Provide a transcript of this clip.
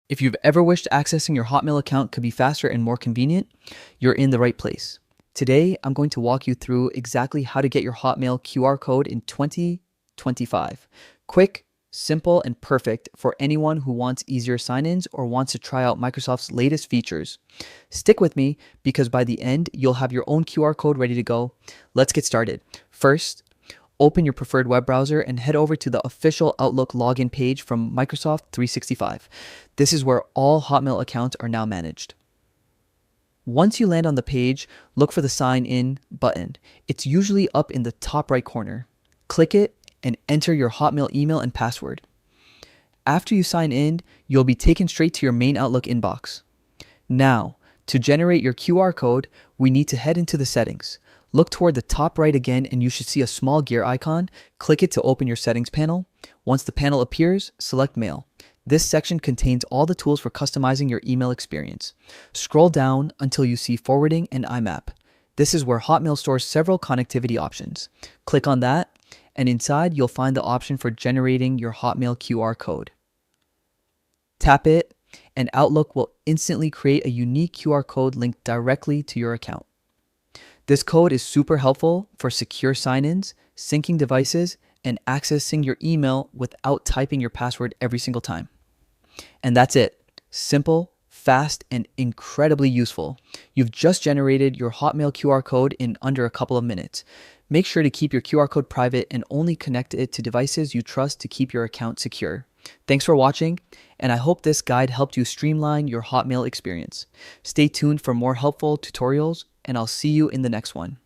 If you've ever wished accessing your Hotmail account could be faster and more convenient, you're in the right place. Today, I'm going to walk you through exactly how to get your Hotmail QR code in 2025. Quick, simple, and perfect for anyone who wants easier sign-ins or wants to try out Microsoft's latest features. Stick with me because by the end, you'll have your own QR code ready to go. Let's get started. First, open your preferred web browser and head over to the official Outlook login page from Microsoft 365. This is where all Hotmail accounts are now managed. Once you land on the page, look for the Sign In button. It's usually up in the top right corner. Click it and enter your Hotmail email and password. After you sign in, you'll be taken straight to your main Outlook inbox. Now, to generate your QR code, we need to head into the settings. Look toward the top right again and you should see a small gear icon. Click it to open your settings panel. Once the panel appears, select Mail. This section contains all the tools for customizing your email experience. Scroll down until you see Forwarding and IMAP. This is where Hotmail stores several connectivity options. Click on that, and inside you'll find the option for generating your Hotmail QR code. Tap it, and Outlook will instantly create a unique QR code linked directly to your account. This code is super helpful for secure sign-ins, syncing devices, and accessing your email without typing your password every single time. And that's it. Simple, fast, and incredibly useful. You've just generated your Hotmail QR code in under a couple of minutes. Make sure to keep your QR code private and only connect it to devices you trust to keep your account secure. Thanks for watching, and I hope this guide helped you streamline your Hotmail experience. Stay tuned for more helpful tutorials, and I'll see you in the next one.